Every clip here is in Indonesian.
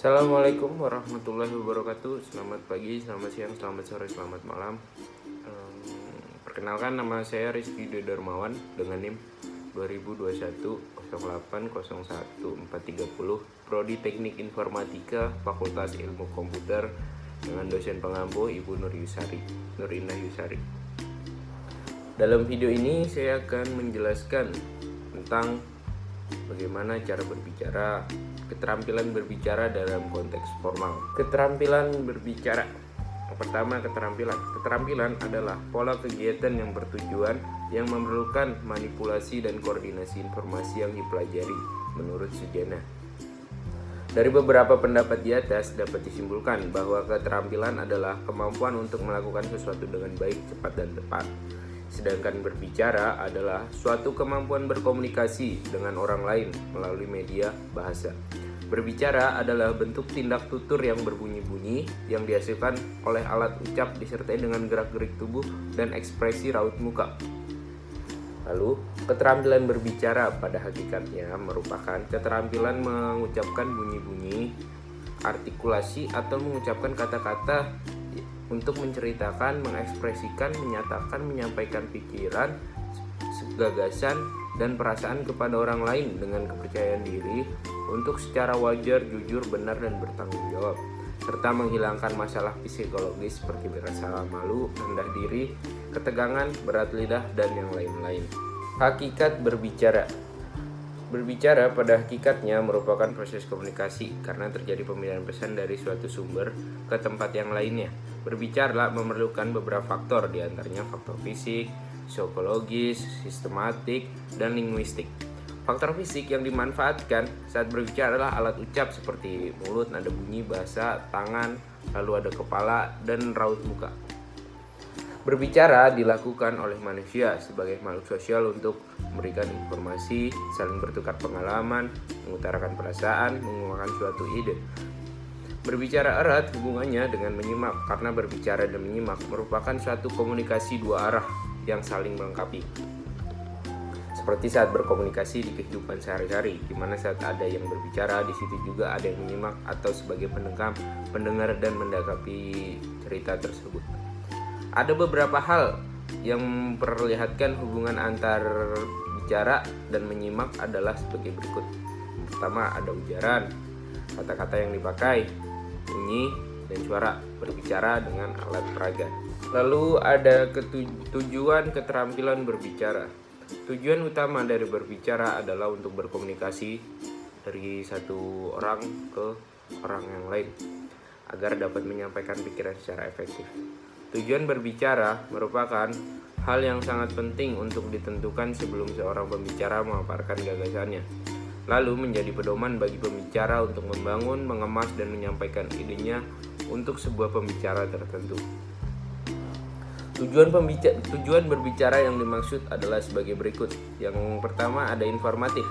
Assalamualaikum warahmatullahi wabarakatuh. Selamat pagi, selamat siang, selamat sore, selamat malam. Perkenalkan, nama saya Rizky Darmawan dengan NIM 2021-08-01-430, Prodi Teknik Informatika, Fakultas Ilmu Komputer, dengan dosen pengampu Ibu Nurinah Yusari. Dalam video ini saya akan menjelaskan tentang bagaimana cara berbicara, keterampilan berbicara dalam konteks formal. Keterampilan berbicara. Pertama, keterampilan adalah pola kegiatan yang bertujuan yang memerlukan manipulasi dan koordinasi informasi yang dipelajari menurut Sujana. Dari beberapa pendapat di atas dapat disimpulkan bahwa keterampilan adalah kemampuan untuk melakukan sesuatu dengan baik, cepat, dan tepat. Sedangkan berbicara adalah suatu kemampuan berkomunikasi dengan orang lain melalui media bahasa. Berbicara adalah bentuk tindak tutur yang berbunyi-bunyi yang dihasilkan oleh alat ucap disertai dengan gerak-gerik tubuh dan ekspresi raut muka. Lalu, keterampilan berbicara pada hakikatnya merupakan keterampilan mengucapkan bunyi-bunyi, artikulasi, atau mengucapkan kata-kata untuk menceritakan, mengekspresikan, menyatakan, menyampaikan pikiran, gagasan, dan perasaan kepada orang lain dengan kepercayaan diri untuk secara wajar, jujur, benar, dan bertanggung jawab, serta menghilangkan masalah psikologis seperti rasa malu, rendah diri, ketegangan, berat lidah, dan yang lain-lain. Hakikat berbicara. Berbicara pada hakikatnya merupakan proses komunikasi karena terjadi pemindahan pesan dari suatu sumber ke tempat yang lainnya. Berbicara memerlukan beberapa faktor, diantaranya faktor fisik, psikologis, sistematik, dan linguistik. Faktor fisik yang dimanfaatkan saat berbicara adalah alat ucap seperti mulut, nada bunyi, bahasa, tangan, lalu ada kepala, dan raut muka. Berbicara dilakukan oleh manusia sebagai makhluk sosial untuk memberikan informasi, saling bertukar pengalaman, mengutarakan perasaan, mengungkapkan suatu ide. Berbicara erat hubungannya dengan menyimak, karena berbicara dan menyimak merupakan suatu komunikasi dua arah yang saling melengkapi. Seperti saat berkomunikasi di kehidupan sehari-hari, di mana saat ada yang berbicara, di situ juga ada yang menyimak atau sebagai pendengar dan mendakapi cerita tersebut. Ada beberapa hal yang memperlihatkan hubungan antar bicara dan menyimak adalah sebagai berikut. Pertama, ada ujaran, kata-kata yang dipakai, bunyi, dan suara. Berbicara dengan alat peraga. Lalu ada tujuan keterampilan berbicara. Tujuan utama dari berbicara adalah untuk berkomunikasi dari satu orang ke orang yang lain agar dapat menyampaikan pikiran secara efektif. Tujuan berbicara merupakan hal yang sangat penting untuk ditentukan sebelum seorang pembicara memaparkan gagasannya, lalu menjadi pedoman bagi pembicara untuk membangun, mengemas, dan menyampaikan idenya untuk sebuah pembicara tertentu. Tujuan berbicara yang dimaksud adalah sebagai berikut. Yang pertama, ada informatif.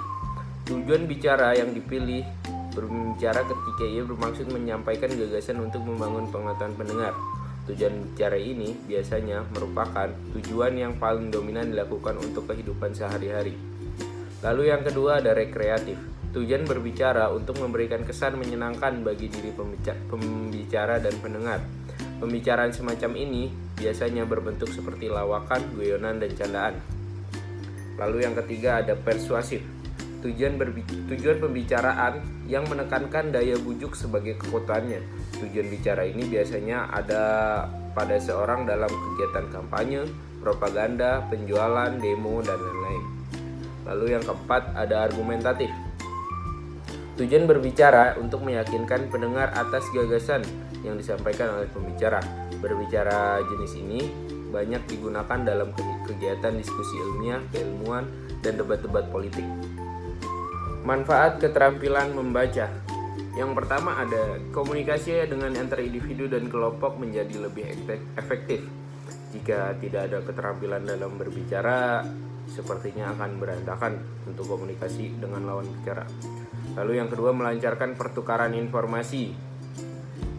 Tujuan bicara yang dipilih berbicara ketika ia bermaksud menyampaikan gagasan untuk membangun pengetahuan pendengar. Tujuan bicara ini biasanya merupakan tujuan yang paling dominan dilakukan untuk kehidupan sehari-hari. Lalu yang kedua, ada rekreatif. Tujuan berbicara untuk memberikan kesan menyenangkan bagi diri pembicara dan pendengar. Pembicaraan semacam ini biasanya berbentuk seperti lawakan, guyonan, dan candaan. Lalu yang ketiga, ada persuasif. Tujuan pembicaraan yang menekankan daya bujuk sebagai kekuatannya. Tujuan bicara ini biasanya ada pada seorang dalam kegiatan kampanye, propaganda, penjualan, demo, dan lain-lain. Lalu yang keempat, ada argumentatif. Tujuan berbicara untuk meyakinkan pendengar atas gagasan yang disampaikan oleh pembicara. Berbicara jenis ini banyak digunakan dalam kegiatan diskusi ilmiah, keilmuan, dan debat-debat politik. Manfaat keterampilan membaca. Yang pertama, ada komunikasi dengan antar individu dan kelompok menjadi lebih efektif. Jika tidak ada keterampilan dalam berbicara, sepertinya akan berantakan untuk komunikasi dengan lawan bicara. Lalu yang kedua, melancarkan pertukaran informasi.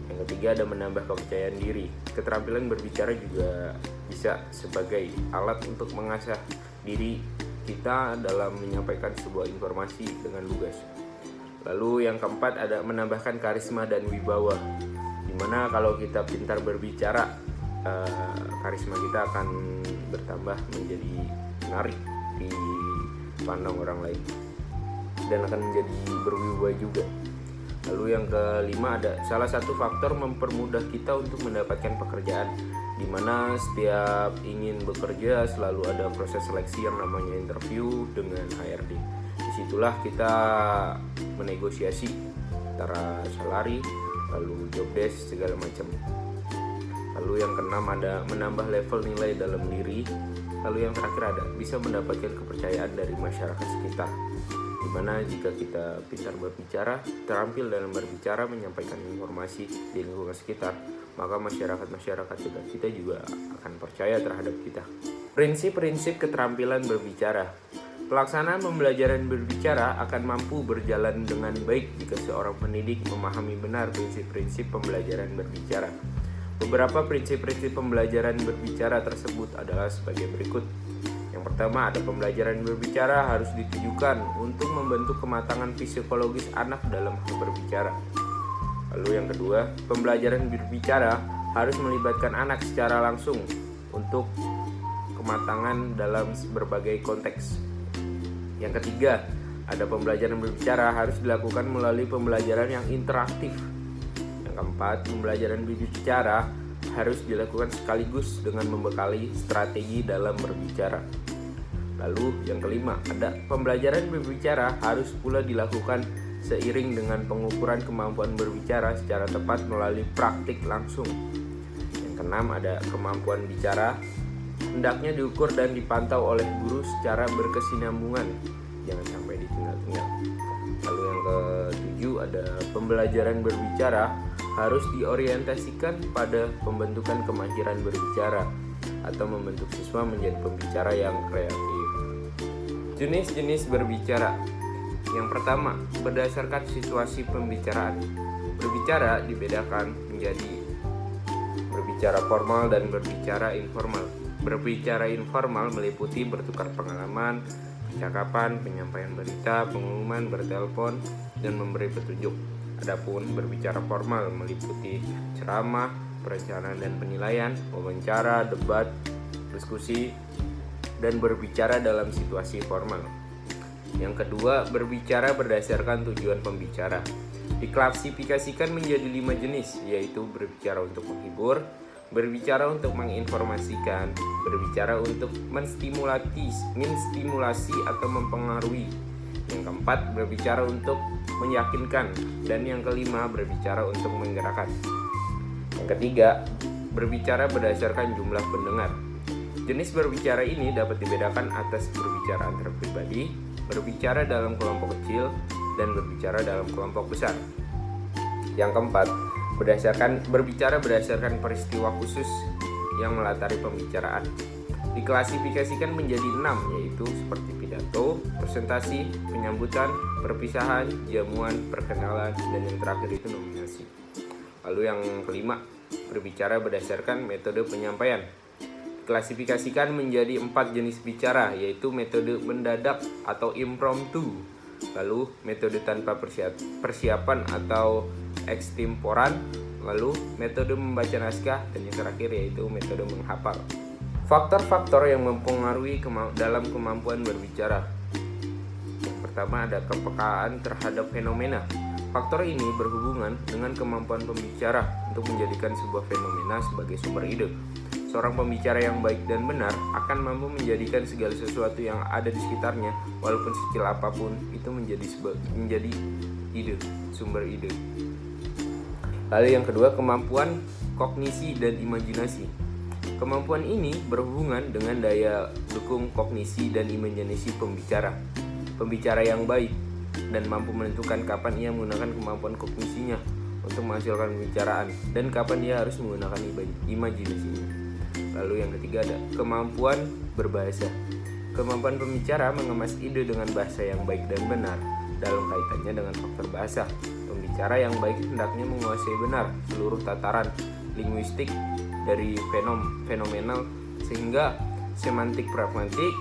Yang ketiga, ada menambah kepercayaan diri. Keterampilan berbicara juga bisa sebagai alat untuk mengasah diri kita dalam menyampaikan sebuah informasi dengan lugas. Lalu yang keempat ada menambahkan karisma dan wibawa. Dimana kalau kita pintar berbicara, karisma kita akan bertambah menjadi menarik di pandang orang lain dan akan menjadi berwibawa juga. Lalu yang kelima ada salah satu faktor mempermudah kita untuk mendapatkan pekerjaan, dimana setiap ingin bekerja selalu ada proses seleksi yang namanya interview dengan HRD. Disitulah kita menegosiasi antara salary, lalu job desk, segala macam. Lalu yang keenam ada menambah level nilai dalam diri. Lalu yang terakhir ada bisa mendapatkan kepercayaan dari masyarakat sekitar, dimana jika kita pintar berbicara, terampil dalam berbicara, menyampaikan informasi di lingkungan sekitar, maka masyarakat dekat kita juga akan percaya terhadap kita. Prinsip-prinsip keterampilan berbicara. Pelaksanaan pembelajaran berbicara akan mampu berjalan dengan baik jika seorang pendidik memahami benar prinsip-prinsip pembelajaran berbicara. Beberapa prinsip-prinsip pembelajaran berbicara tersebut adalah sebagai berikut. Yang pertama ada pembelajaran berbicara harus ditujukan untuk membentuk kematangan psikologis anak dalam hal berbicara. Lalu yang kedua, pembelajaran berbicara harus melibatkan anak secara langsung untuk kematangan dalam berbagai konteks. Yang ketiga, ada pembelajaran berbicara harus dilakukan melalui pembelajaran yang interaktif. Yang keempat, pembelajaran berbicara harus dilakukan sekaligus dengan membekali strategi dalam berbicara. Lalu yang kelima, ada pembelajaran berbicara harus pula dilakukan seiring dengan pengukuran kemampuan berbicara secara tepat melalui praktik langsung. Yang keenam, ada kemampuan bicara hendaknya diukur dan dipantau oleh guru secara berkesinambungan, jangan sampai ditinggal-tinggal. Lalu yang ketujuh ada pembelajaran berbicara harus diorientasikan pada pembentukan kemahiran berbicara atau membentuk siswa menjadi pembicara yang kreatif. Jenis-jenis berbicara. Yang pertama, berdasarkan situasi pembicaraan. Berbicara dibedakan menjadi berbicara formal dan berbicara informal. Berbicara informal meliputi bertukar pengalaman, percakapan, penyampaian berita, pengumuman, bertelepon, dan memberi petunjuk. Adapun berbicara formal meliputi ceramah, perencanaan dan penilaian, wawancara, debat, diskusi, dan berbicara dalam situasi formal. Yang kedua, berbicara berdasarkan tujuan pembicara. Diklasifikasikan menjadi 5 jenis, yaitu berbicara untuk menghibur, berbicara untuk menginformasikan, berbicara untuk menstimulasi atau mempengaruhi. Yang keempat, berbicara untuk meyakinkan, dan yang kelima, berbicara untuk menggerakkan. Yang ketiga, berbicara berdasarkan jumlah pendengar. Jenis berbicara ini dapat dibedakan atas berbicara antar pribadi, berbicara dalam kelompok kecil, dan berbicara dalam kelompok besar. Yang keempat, berbicara berdasarkan peristiwa khusus yang melatari pembicaraan. Diklasifikasikan menjadi 6, yaitu seperti pidato, presentasi, penyambutan, perpisahan, jamuan, perkenalan, dan yang terakhir itu nominasi. Lalu yang kelima, berbicara berdasarkan metode penyampaian. Diklasifikasikan menjadi 4 jenis bicara, yaitu metode mendadak atau impromptu, lalu metode tanpa persiapan atau ekstemporan, lalu metode membaca naskah, dan yang terakhir yaitu metode menghafal. Faktor-faktor yang mempengaruhi dalam kemampuan berbicara. Yang pertama ada kepekaan terhadap fenomena. Faktor ini berhubungan dengan kemampuan pembicara untuk menjadikan sebuah fenomena sebagai sumber ide. Seorang pembicara yang baik dan benar akan mampu menjadikan segala sesuatu yang ada di sekitarnya, walaupun sekecil apapun, itu menjadi ide, sumber ide. Lalu yang kedua, kemampuan kognisi dan imajinasi. Kemampuan ini berhubungan dengan daya dukung kognisi dan imajinasi pembicara. Pembicara yang baik dan mampu menentukan kapan ia menggunakan kemampuan kognisinya untuk menghasilkan pembicaraan dan kapan ia harus menggunakan imajinasinya. Lalu yang ketiga ada kemampuan berbahasa. Kemampuan pembicara mengemas ide dengan bahasa yang baik dan benar dalam kaitannya dengan faktor bahasa. Pembicara yang baik hendaknya menguasai benar seluruh tataran linguistik dari fenomenal sehingga semantik pragmatik,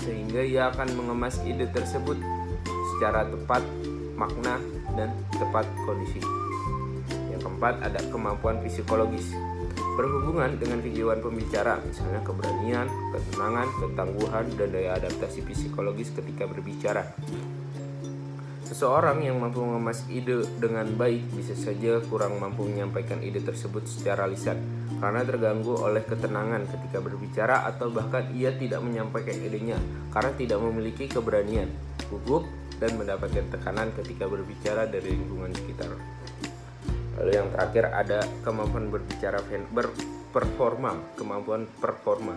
sehingga ia akan mengemas ide tersebut secara tepat, makna, dan tepat kondisi. Yang keempat ada kemampuan psikologis, berhubungan dengan kejiwaan pembicara, misalnya keberanian, ketenangan, ketangguhan, dan daya adaptasi psikologis ketika berbicara. Seseorang yang mampu mengemas ide dengan baik bisa saja kurang mampu menyampaikan ide tersebut secara lisan karena terganggu oleh ketenangan ketika berbicara, atau bahkan ia tidak menyampaikan idenya karena tidak memiliki keberanian, gugup, dan mendapatkan tekanan ketika berbicara dari lingkungan sekitar. Lalu yang terakhir ada kemampuan berbicara kemampuan performa,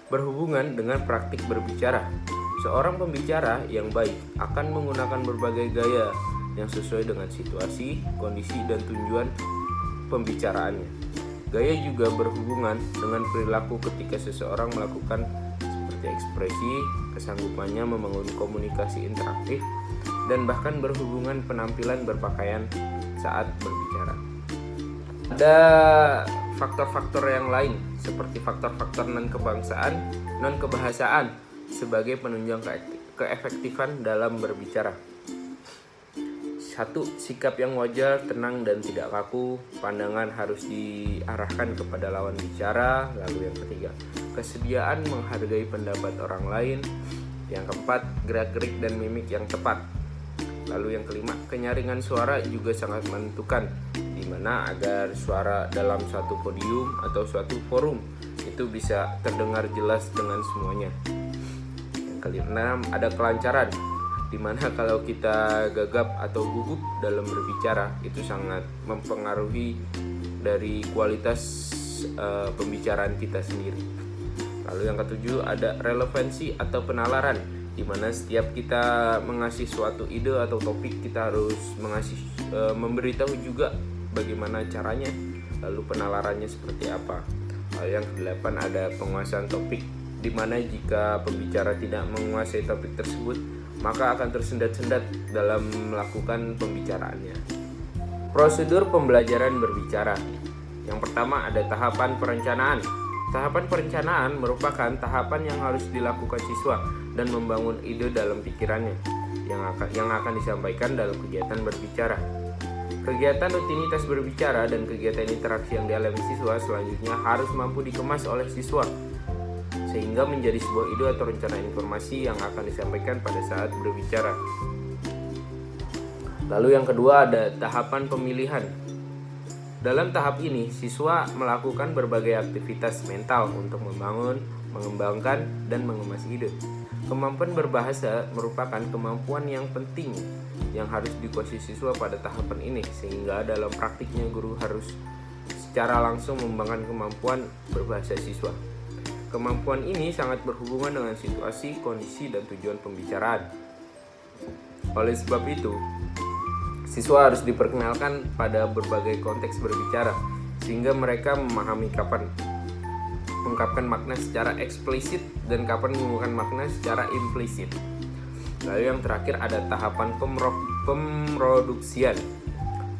berhubungan dengan praktik berbicara. Seorang pembicara yang baik akan menggunakan berbagai gaya yang sesuai dengan situasi, kondisi, dan tujuan pembicaraannya. Gaya juga berhubungan dengan perilaku ketika seseorang melakukan seperti ekspresi, kesanggupannya membangun komunikasi interaktif, dan bahkan berhubungan penampilan berpakaian saat berbicara. Ada faktor-faktor yang lain seperti faktor-faktor non-kebahasaan sebagai penunjang keefektifan dalam berbicara. 1. Sikap yang wajar, tenang, dan tidak kaku. Pandangan harus diarahkan kepada lawan bicara. Lalu yang ketiga, kesediaan menghargai pendapat orang lain. Yang keempat, gerak-gerik dan mimik yang tepat. Lalu yang kelima, kenyaringan suara juga sangat menentukan, di mana agar suara dalam suatu podium atau suatu forum itu bisa terdengar jelas dengan semuanya. Keenam, ada kelancaran, di mana kalau kita gagap atau gugup dalam berbicara itu sangat mempengaruhi dari kualitas pembicaraan kita sendiri. Lalu yang ketujuh ada relevansi atau penalaran, di mana setiap kita mengasih suatu ide atau topik kita harus memberitahu juga bagaimana caranya, lalu penalarannya seperti apa. Lalu yang kedelapan ada penguasaan topik, di mana jika pembicara tidak menguasai topik tersebut, maka akan tersendat-sendat dalam melakukan pembicaraannya. Prosedur pembelajaran berbicara. Yang pertama ada tahapan perencanaan. Tahapan perencanaan merupakan tahapan yang harus dilakukan siswa dan membangun ide dalam pikirannya yang akan disampaikan dalam kegiatan berbicara. Kegiatan rutinitas berbicara dan kegiatan interaksi yang dialami siswa selanjutnya harus mampu dikemas oleh siswa sehingga menjadi sebuah ide atau rencana informasi yang akan disampaikan pada saat berbicara. Lalu yang kedua ada tahapan pemilihan. Dalam tahap ini, siswa melakukan berbagai aktivitas mental untuk membangun, mengembangkan, dan mengemas ide. Kemampuan berbahasa merupakan kemampuan yang penting yang harus dikuasai siswa pada tahapan ini, sehingga dalam praktiknya guru harus secara langsung mengembangkan kemampuan berbahasa siswa. Kemampuan ini sangat berhubungan dengan situasi, kondisi, dan tujuan pembicaraan. Oleh sebab itu, siswa harus diperkenalkan pada berbagai konteks berbicara, sehingga mereka memahami kapan mengungkapkan makna secara eksplisit dan kapan mengungkapkan makna secara implisit. Lalu yang terakhir ada tahapan pemroduksian.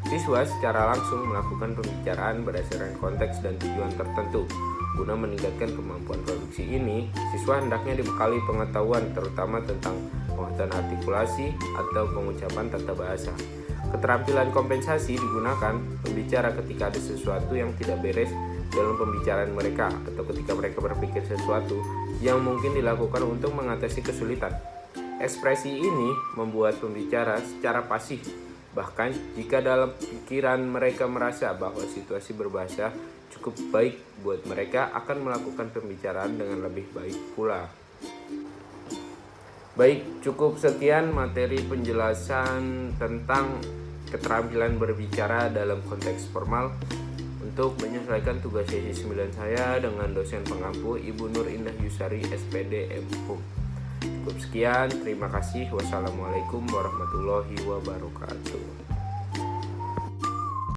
Siswa secara langsung melakukan pembicaraan berdasarkan konteks dan tujuan tertentu. Guna meningkatkan kemampuan produksi ini, siswa hendaknya dibekali pengetahuan terutama tentang pengetahuan artikulasi atau pengucapan tata bahasa. Keterampilan kompensasi digunakan pembicara ketika ada sesuatu yang tidak beres dalam pembicaraan mereka atau ketika mereka berpikir sesuatu yang mungkin dilakukan untuk mengatasi kesulitan. Ekspresi ini membuat pembicara secara pasif, bahkan jika dalam pikiran mereka merasa bahwa situasi berbahasa cukup baik buat mereka akan melakukan pembicaraan dengan lebih baik pula. Baik, cukup sekian materi penjelasan tentang keterampilan berbicara dalam konteks formal untuk menyesuaikan tugas sesi 9 saya dengan dosen pengampu Ibu Nur Indah Yusari SPD MHUM. Cukup sekian, terima kasih. Wassalamualaikum warahmatullahi wabarakatuh.